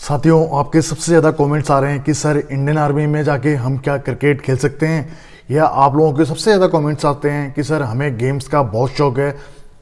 साथियों, आपके सबसे ज़्यादा कमेंट्स आ रहे हैं कि सर इंडियन आर्मी में जाके हम क्या क्रिकेट खेल सकते हैं, या आप लोगों के सबसे ज़्यादा कमेंट्स आते हैं कि सर हमें गेम्स का बहुत शौक है,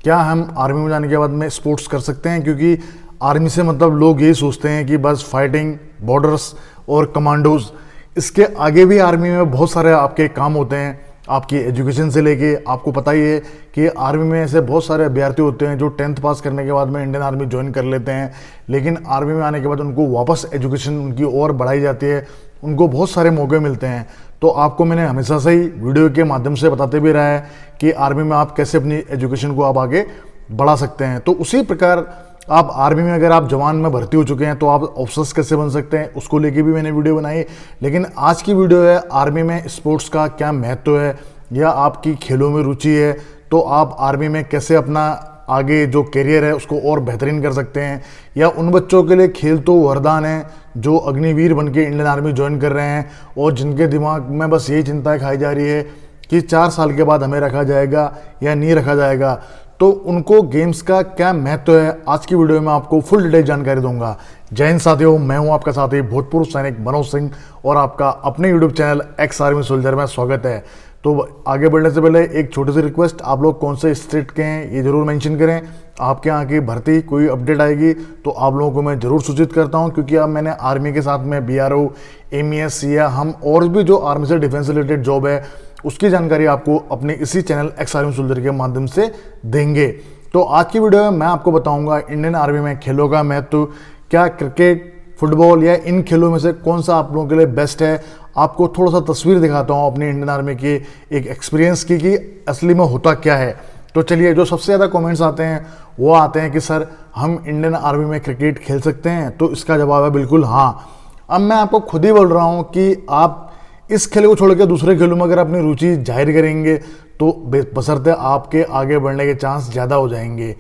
क्या हम आर्मी में जाने के बाद में स्पोर्ट्स कर सकते हैं। क्योंकि आर्मी से मतलब लोग यही सोचते हैं कि बस फाइटिंग, बॉर्डर्स और कमांडोज, इसके आगे भी आर्मी में बहुत सारे आपके काम होते हैं। आपकी एजुकेशन से लेके आपको पता ही है कि आर्मी में ऐसे बहुत सारे अभ्यर्थी होते हैं जो 10th पास करने के बाद में इंडियन आर्मी ज्वाइन कर लेते हैं, लेकिन आर्मी में आने के बाद उनको वापस एजुकेशन उनकी और बढ़ाई जाती है, उनको बहुत सारे मौके मिलते हैं। तो आपको मैंने हमेशा से ही वीडियो के माध्यम से बताते भी रहा है कि आर्मी में आप कैसे अपनी एजुकेशन को आप आगे बढ़ा सकते हैं। तो उसी प्रकार आप आर्मी में अगर आप जवान में भर्ती हो चुके हैं तो आप ऑफिसर्स कैसे बन सकते हैं, उसको लेके भी मैंने वीडियो बनाई। लेकिन आज की वीडियो है आर्मी में स्पोर्ट्स का क्या महत्व है, या आपकी खेलों में रुचि है तो आप आर्मी में कैसे अपना आगे जो करियर है उसको और बेहतरीन कर सकते हैं। या उन बच्चों के लिए खेल तो वरदान है जो अग्निवीर बन के इंडियन आर्मी ज्वाइन कर रहे हैं और जिनके दिमाग में बस यही चिंता खाई जा रही है कि 4 साल के बाद हमें रखा जाएगा या नहीं रखा जाएगा। तो उनको गेम्स का क्या महत्व है, आज की वीडियो में आपको फुल डिटेल जानकारी दूंगा। जय हिंद साथियों, मैं हूं आपका साथी भूतपूर्व सैनिक मनोज सिंह और आपका अपने YouTube channel ex army soldier में स्वागत है। तो आगे बढ़ने से पहले एक छोटी सी रिक्वेस्ट, आप लोग कौन से स्टेट के हैं ये जरूर मेंशन करें। आपके यहाँ की भर्ती कोई अपडेट आएगी तो आप लोगों को मैं जरूर सूचित करता हूँ, क्योंकि अब मैंने आर्मी के साथ में BRO, MES या हम और भी जो आर्मी से डिफेंस रिलेटेड जॉब है उसकी जानकारी आपको अपने इसी चैनल एक्स आर्मी सोल्जर के माध्यम से देंगे। तो आज की वीडियो में मैं आपको बताऊंगा इंडियन आर्मी में खेलों का महत्व, क्या क्रिकेट, फुटबॉल या इन खेलों में से कौन सा आप लोगों के लिए बेस्ट है। आपको थोड़ा सा तस्वीर दिखाता हूँ अपनी इंडियन आर्मी की एक एक्सपीरियंस की कि असली में होता क्या है। तो चलिए, जो सबसे ज़्यादा कमेंट्स आते हैं वो आते हैं कि सर हम इंडियन आर्मी में क्रिकेट खेल सकते हैं, तो इसका जवाब है बिल्कुल हाँ। अब मैं आपको खुद ही बोल रहा हूँ कि आप इस खेल को छोड़ के दूसरे खेलों में अगर अपनी रुचि जाहिर करेंगे तो बशर्ते आपके आगे बढ़ने के चांस ज़्यादा हो जाएंगे।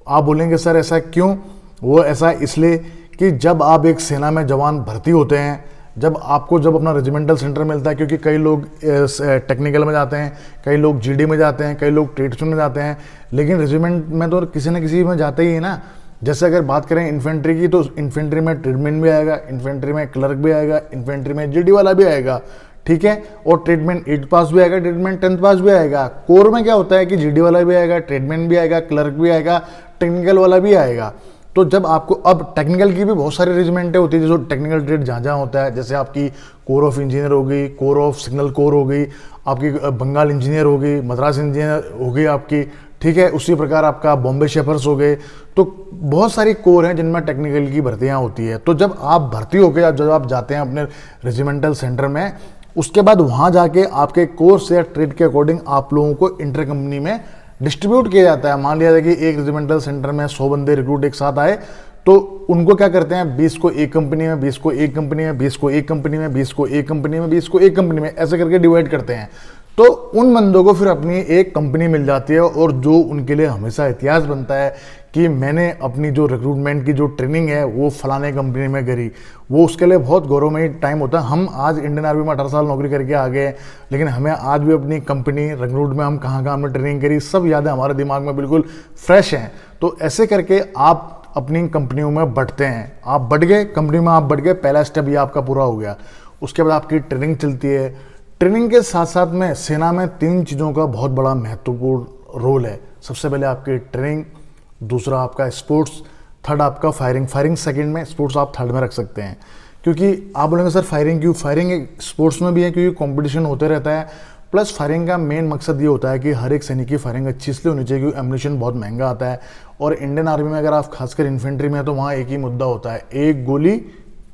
आप बोलेंगे सर ऐसा क्यों? वो ऐसा इसलिए कि जब आप एक सेना में जवान भर्ती होते हैं, जब अपना रेजिमेंटल सेंटर मिलता है, क्योंकि कई लोग टेक्निकल में जाते हैं, कई लोग GD में जाते हैं, कई लोग ट्रेड्समैन में जाते हैं, लेकिन रेजिमेंट में तो किसी न किसी में जाते ही है ना। जैसे अगर बात करें इन्फेंट्री की तो इन्फेंट्री में ट्रेडमैन भी आएगा, इन्फेंट्री में क्लर्क भी आएगा, इन्फेंट्री में GD वाला भी आएगा, ठीक है। और ट्रेडमैन 8th पास भी आएगा, ट्रेडमैन 10th पास भी आएगा। कोर में क्या होता है कि GD वाला भी आएगा, ट्रेडमैन भी आएगा, क्लर्क भी आएगा, टेक्निकल वाला भी आएगा। तो जब आपको अब टेक्निकल की भी बहुत सारी रेजिमेंटें होती है जो टेक्निकल ट्रेड जहाँ जहाँ होता है, जैसे आपकी कोर ऑफ इंजीनियर हो गई, कोर ऑफ सिग्नल कोर हो गई, आपकी बंगाल इंजीनियर हो गई, मद्रास इंजीनियर हो गई आपकी, ठीक है। उसी प्रकार आपका बॉम्बे शेफर्स हो गए। तो बहुत सारी कोर हैं जिनमें टेक्निकल की भर्तियाँ होती है। तो जब आप भर्ती होकर जब आप जाते हैं अपने रेजिमेंटल सेंटर में, उसके बाद वहाँ जाके आपके कोर्स या ट्रेड के अकॉर्डिंग आप लोगों को इंटर कंपनी में डिस्ट्रीब्यूट किया जाता है। मान लिया जाए कि एक रेजिमेंटल सेंटर में 100 बंदे रिक्रूट एक साथ आए, तो उनको क्या करते हैं 20 को एक कंपनी में, 20 को एक कंपनी में, 20 को एक कंपनी में, 20 को एक कंपनी में, 20 को एक कंपनी में, ऐसे करके डिवाइड करते हैं। तो उन बंदों को फिर अपनी एक कंपनी मिल जाती है और जो उनके लिए हमेशा इतिहास बनता है कि मैंने अपनी जो रिक्रूटमेंट की जो ट्रेनिंग है वो फलाने कंपनी में करी, वो उसके लिए बहुत गौरवमयी टाइम होता है। हम आज इंडियन आर्मी में 18 साल नौकरी करके आ गए, लेकिन हमें आज भी अपनी कंपनी रिक्रूट में हम कहाँ हमने ट्रेनिंग करी सब यादें हमारे दिमाग में बिल्कुल फ्रेश हैं। तो ऐसे करके आप अपनी कंपनियों में बढ़ते हैं। आप बढ़ गए कंपनी में, आप बढ़ गए, पहला स्टेप ये आपका पूरा हो गया। उसके बाद आपकी ट्रेनिंग चलती है। ट्रेनिंग के साथ साथ में सेना में 3 चीज़ों का बहुत बड़ा महत्वपूर्ण रोल है। सबसे पहले आपकी ट्रेनिंग, दूसरा आपका स्पोर्ट्स, थर्ड आपका फायरिंग सेकंड में, स्पोर्ट्स आप थर्ड में रख सकते हैं। क्योंकि आप बोलेंगे सर फायरिंग क्यों? फायरिंग स्पोर्ट्स में भी है क्योंकि कंपटीशन होते रहता है, प्लस फायरिंग का मेन मकसद ये होता है कि हर एक सैनिक की फायरिंग अच्छी इसलिए होनी चाहिए क्योंकि एम्युनिशन बहुत महंगा आता है। और इंडियन आर्मी में अगर आप खासकर इन्फेंट्री में है तो वहाँ एक ही मुद्दा होता है, एक गोली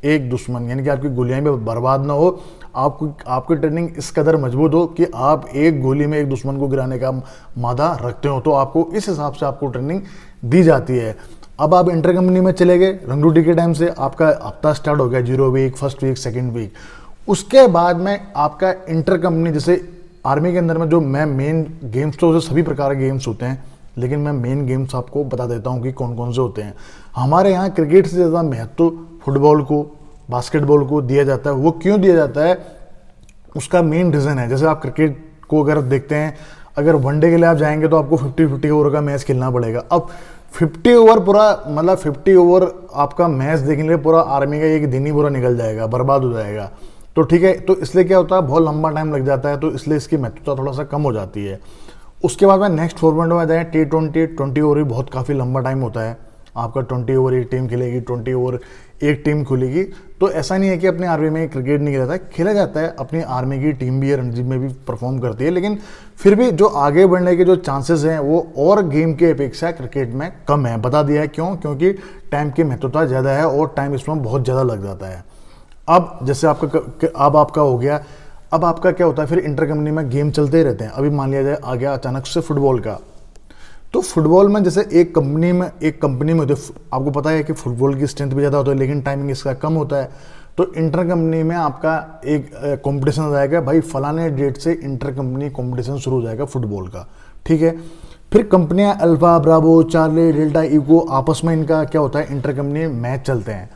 एक दुश्मन, यानी कि आपकी गोलियां भी बर्बाद ना हो, आपकी ट्रेनिंग इस कदर मजबूत हो कि आप एक गोली में एक दुश्मन को गिराने का मादा रखते हो। तो आपको इस हिसाब से आपको ट्रेनिंग दी जाती है। अब आप इंटर कंपनी में चले गए, रंगरूटी के टाइम से आपका हफ्ता स्टार्ट हो गया, 0 week, first week, second week. उसके बाद में आपका इंटर कंपनी, जैसे आर्मी के अंदर में जो मैं मेन गेम्स, तो सभी प्रकार के गेम्स होते हैं, लेकिन मैं मेन गेम्स आपको बता देता हूँ कि कौन कौन से होते हैं। हमारे यहाँ क्रिकेट से ज़्यादा महत्व फुटबॉल को, बास्केटबॉल को दिया जाता है। वो क्यों दिया जाता है उसका मेन रीज़न है, जैसे आप क्रिकेट को अगर देखते हैं, अगर वनडे के लिए आप जाएंगे तो आपको 50-50 ओवर का मैच खेलना पड़ेगा। अब 50 ओवर पूरा, मतलब 50 ओवर आपका मैच देखने के लिए पूरा आर्मी का एक दिन ही पूरा निकल जाएगा, बर्बाद हो जाएगा। तो ठीक है, तो इसलिए क्या होता है, बहुत लंबा टाइम लग जाता है, तो इसलिए इसकी महत्वता थोड़ा सा कम हो जाती है। उसके बाद में नेक्स्ट फॉर्मेट में आ जाए T20। 20 ओवर भी बहुत काफ़ी लंबा टाइम होता है आपका। 20 ओवर एक टीम खेलेगी, 20 ओवर एक टीम खुलेगी। तो ऐसा नहीं है कि अपनी आर्मी में क्रिकेट नहीं खेला जाता है, खेला जाता है। अपनी आर्मी की टीम भी है, रणजी में भी परफॉर्म करती है, लेकिन फिर भी जो आगे बढ़ने के जो चांसेस हैं वो और गेम की अपेक्षा क्रिकेट में कम है। बता दिया है क्यों, क्योंकि टाइम की महत्वता ज़्यादा है और टाइम इसमें बहुत ज़्यादा लग जाता है। अब जैसे अब आपका हो गया, अब आपका क्या होता है, फिर इंटर कंपनी में गेम चलते ही रहते हैं। अभी मान लिया जाए आ गया अचानक से फुटबॉल का, तो फुटबॉल में जैसे एक कंपनी में होती है, आपको पता है कि फुटबॉल की स्ट्रेंथ भी ज़्यादा होता है लेकिन टाइमिंग इसका कम होता है। तो इंटर कंपनी में आपका एक कंपटीशन हो जाएगा, भाई फलाने डेट से इंटर कंपनी कंपटीशन शुरू हो जाएगा फुटबॉल का, ठीक है। फिर कंपनियां Alpha, Bravo, Charlie, Delta, Echo, आपस में इनका क्या होता है, इंटर कंपनी मैच चलते हैं।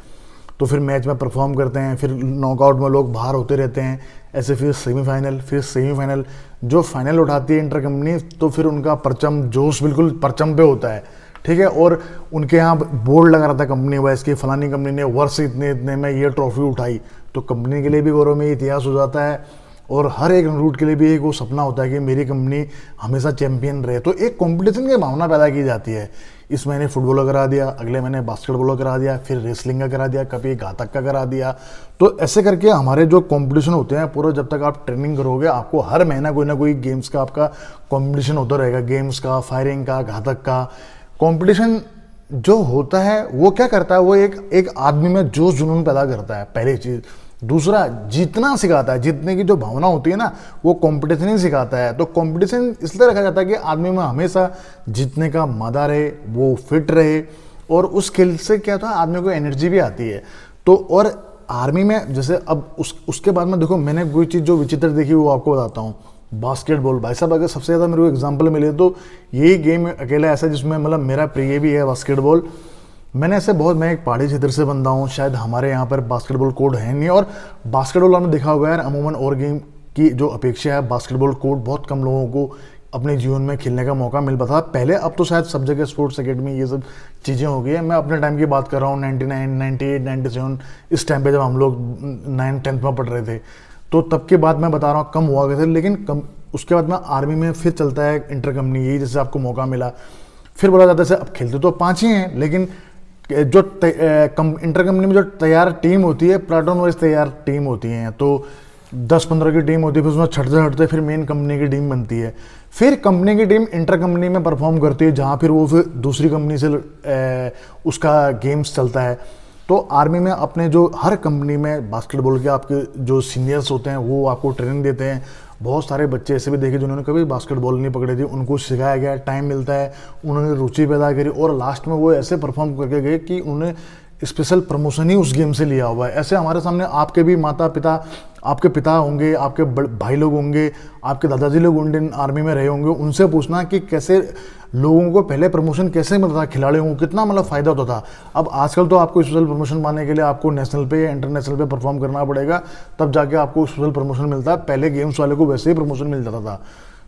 तो फिर मैच में परफॉर्म करते हैं, फिर नॉकआउट में लोग बाहर होते रहते हैं, ऐसे फिर सेमीफाइनल, जो फाइनल उठाती है इंटर कंपनी, तो फिर उनका परचम, जोश बिल्कुल परचम पे होता है, ठीक है। और उनके यहाँ बोर्ड लगा रहता है कंपनी वाइज की फलानी कंपनी ने वर्ष इतने इतने में ये ट्रॉफी उठाई, तो कंपनी के लिए भी गौरव में इतिहास हो जाता है और हर एक रूट के लिए भी एक वो सपना होता है कि मेरी कंपनी हमेशा चैंपियन रहे। तो एक कंपटीशन की भावना पैदा की जाती है। इस महीने फुटबॉल का करा दिया, अगले महीने बास्केटबॉल का करा दिया, फिर रेसलिंग का करा दिया, कभी घातक का करा दिया। तो ऐसे करके हमारे जो कंपटीशन होते हैं पूरा, जब तक आप ट्रेनिंग करोगे आपको हर महीना कोई ना कोई गेम्स का आपका कंपटीशन होता रहेगा। गेम्स का, फायरिंग का, घातक का कंपटीशन जो होता है वो क्या करता है, वो एक आदमी में जोश जुनून पैदा करता है, पहली चीज़। दूसरा, जीतना सिखाता है, जीतने की जो भावना होती है ना, वो कंपटीशन ही सिखाता है। तो कंपटीशन इसलिए रखा जाता है कि आदमी में हमेशा जीतने का मादा रहे, वो फिट रहे, और उस खेल से क्या होता है, आदमी को एनर्जी भी आती है। तो और आर्मी में जैसे अब उसके बाद में देखो, मैंने कोई चीज़ जो विचित्र देखी वो आपको बताता हूँ। बास्केटबॉल, भाई साहब, अगर सबसे ज़्यादा मेरे को एग्जाम्पल मिले तो यही गेम अकेला ऐसा जिसमें मतलब मेरा प्रिय भी है, बास्केटबॉल। मैंने ऐसे बहुत, मैं एक पहाड़ी क्षेत्र से बंदा हूँ, शायद हमारे यहाँ पर बास्केटबॉल कोर्ट है नहीं, और बास्केटबॉल आपने देखा होगा यार, अमूमन और गेम की जो अपेक्षा है बास्केटबॉल कोर्ट बहुत कम लोगों को अपने जीवन में खेलने का मौका मिल पाता था पहले। अब तो शायद सब जगह स्पोर्ट्स अकेडमी ये सब चीज़ें हो गई है। मैं अपने टाइम की बात कर रहा हूँ, 99, 98, 97, इस टाइम पे जब हम लोग 9th 10th में पढ़ रहे थे, तो तब के बाद मैं बता रहा हूँ कम हुआ करते थे। लेकिन उसके बाद में आर्मी में फिर चलता है इंटर कंपनी, यही जैसे आपको मौका मिला, फिर बोला जाता है अब खेलते तो 5 ही हैं, लेकिन जो इंटर कंपनी में जो तैयार टीम होती है, प्लाटून वाइज तैयार टीम होती हैं, तो 10-15 की टीम होती है, फिर उसमें छटते फिर मेन कंपनी की टीम बनती है। फिर कंपनी की टीम इंटर कंपनी में परफॉर्म करती है, जहाँ फिर वो फिर दूसरी कंपनी से उसका गेम्स चलता है। तो आर्मी में अपने जो हर कंपनी में बास्केटबॉल के आपके जो सीनियर्स होते हैं वो आपको ट्रेनिंग देते हैं। बहुत सारे बच्चे ऐसे भी देखे जिन्होंने कभी बास्केटबॉल नहीं पकड़ी थी, उनको सिखाया गया, टाइम मिलता है, उन्होंने रुचि पैदा करी और लास्ट में वो ऐसे परफॉर्म करके गए कि उन्होंने स्पेशल प्रमोशन ही उस गेम से लिया हुआ है। ऐसे हमारे सामने आपके भी माता पिता, आपके पिता होंगे, आपके भाई लोग होंगे, आपके दादाजी लोग इंडियन आर्मी में रहे होंगे, उनसे पूछना कि कैसे लोगों को पहले प्रमोशन कैसे मिलता था, खिलाड़ियों को कितना मतलब फ़ायदा होता था। अब आजकल तो आपको स्पेशल प्रमोशन पाने के लिए आपको नेशनल पे या इंटरनेशनल पे परफॉर्म करना पड़ेगा, तब जाके आपको स्पेशल प्रमोशन मिलता है। पहले गेम्स वाले को वैसे ही प्रमोशन मिल जाता था।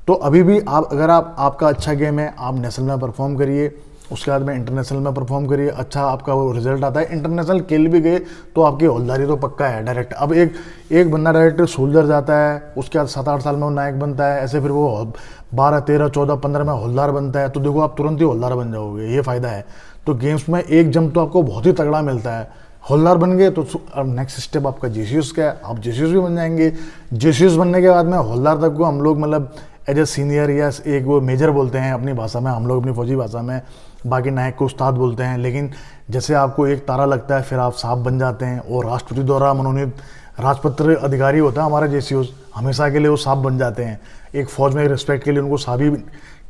तो अभी भी आप अगर आपका अच्छा गेम है, आप नेशनल में परफॉर्म करिए, उसके बाद में इंटरनेशनल में परफॉर्म करिए, अच्छा आपका वो रिजल्ट आता है, इंटरनेशनल खेल भी गए तो आपकी हौलदारी तो पक्का है डायरेक्ट। अब एक बंदा डायरेक्ट सोल्जर जाता है, उसके बाद 7-8 साल में वो नायक बनता है, ऐसे फिर वो 12, 13, 14, 15 में हौलदार बनता है, तो देखो आप तुरंत ही हौलदार बन जाओगे, ये फ़ायदा है। तो गेम्स में एक जंप तो आपको बहुत ही तगड़ा मिलता है। हौलदार बन गए तो नेक्स्ट स्टेप आपका जेसीएस का है, आप जेसीएस भी बन जाएंगे। जेसीएस बनने के बाद में हौलदार तक को हम लोग मतलब एज ए सीनियर या एक वो मेजर बोलते हैं अपनी भाषा में, हम लोग अपनी फौजी भाषा में, बाकी नायक को उस्ताद बोलते हैं। लेकिन जैसे आपको एक तारा लगता है फिर आप साहब बन जाते हैं, और राष्ट्रपति द्वारा मनोनीत राजपत्र अधिकारी होता है हमारा जेसीओस, हमेशा के लिए वो साहब बन जाते हैं। एक फौज में रिस्पेक्ट के लिए उनको साहबी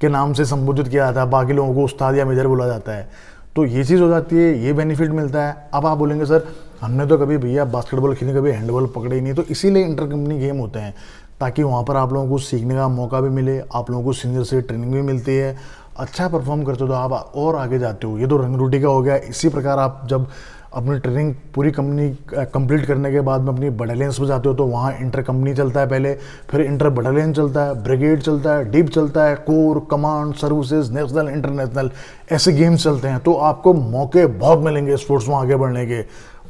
के नाम से संबोधित किया जाता है, बाकी लोगों को उस्ताद या मेजर बोला जाता है। तो ये चीज़ हो जाती है, ये बेनिफिट मिलता है। अब आप बोलेंगे सर हमने तो कभी भैया बास्केटबॉल खेली, कभी हैंडबॉल पकड़े ही नहीं, तो इसीलिए इंटर कंपनी गेम होते हैं, ताकि वहाँ पर आप लोगों को सीखने का मौका भी मिले, आप लोगों को सीनियर से ट्रेनिंग भी मिलती है, अच्छा परफॉर्म करते हो तो आप और आगे जाते हो। ये तो रंग रोटी का हो गया। इसी प्रकार आप जब अपनी ट्रेनिंग पूरी कंपनी कंप्लीट करने के बाद में अपनी बटालियंस में जाते हो तो वहाँ इंटर कंपनी चलता है पहले, फिर इंटर बटालियन चलता है, ब्रिगेड चलता है, डीप चलता है, core, command, services, national, international, ऐसे गेम्स चलते हैं। तो आपको मौके बहुत मिलेंगे स्पोर्ट्स में आगे बढ़ने के।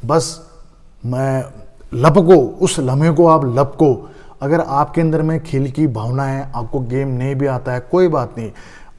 बस मैं लपको, उस लम्हे को आप लपको। अगर आपके अंदर में खेल की भावना है, आपको गेम नहीं भी आता है, कोई बात नहीं,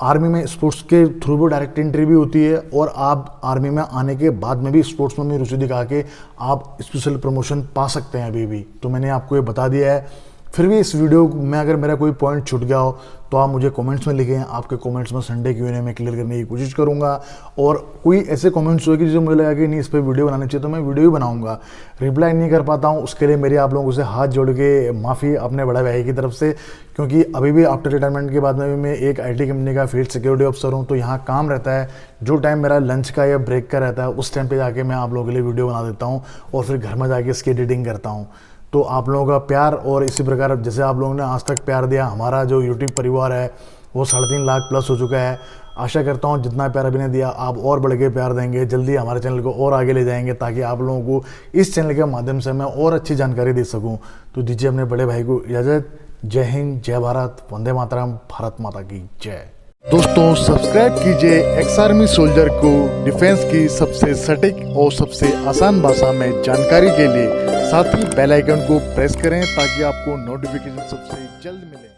आर्मी में स्पोर्ट्स के थ्रू भी डायरेक्ट एंट्री भी होती है और आप आर्मी में आने के बाद में भी स्पोर्ट्स में रुचि दिखा के आप स्पेशल प्रमोशन पा सकते हैं अभी भी। तो मैंने आपको ये बता दिया है। फिर भी इस वीडियो में अगर मेरा कोई पॉइंट छूट गया हो तो आप मुझे कमेंट्स में लिखें, आपके कमेंट्स में संडे Q&A में क्लियर करने की कोशिश करूंगा। और कोई ऐसे कमेंट्स होगी जो मुझे लगा कि नहीं इस पर वीडियो बनानी चाहिए तो मैं वीडियो भी बनाऊंगा। रिप्लाई नहीं कर पाता हूं उसके लिए मेरी आप लोगों से हाथ जोड़ के माफ़ी अपने बड़ा भाई की तरफ से, क्योंकि अभी भी आफ्टर रिटायरमेंट के बाद में भी मैं एक IT कंपनी का फील्ड सिक्योरिटी ऑफिसर हूँ। तो यहाँ काम रहता है, जो टाइम मेरा लंच का या ब्रेक का रहता है उस टाइम पर जाके मैं आप लोगों के लिए वीडियो बना देता हूँ और फिर घर में जाके इसकी एडिटिंग करता हूँ। तो आप लोगों का प्यार और इसी प्रकार जैसे आप लोगों ने आज तक प्यार दिया, हमारा जो YouTube परिवार है वो 3.5 लाख प्लस हो चुका है। आशा करता हूँ जितना प्यार अभी ने दिया आप और बढ़ के प्यार देंगे, जल्दी हमारे चैनल को और आगे ले जाएंगे ताकि आप लोगों को इस चैनल के माध्यम से मैं और अच्छी जानकारी दे सकूँ। तो दीजिए अपने बड़े भाई को इजाज़त। जय हिंद, जय भारत, वंदे मातरम, भारत माता की जय। दोस्तों सब्सक्राइब कीजिए एक्स आर्मी सोल्जर को डिफेंस की सबसे सटीक और सबसे आसान भाषा में जानकारी के लिए। साथ ही बेल आइकन को प्रेस करें ताकि आपको नोटिफिकेशन सबसे जल्द मिले।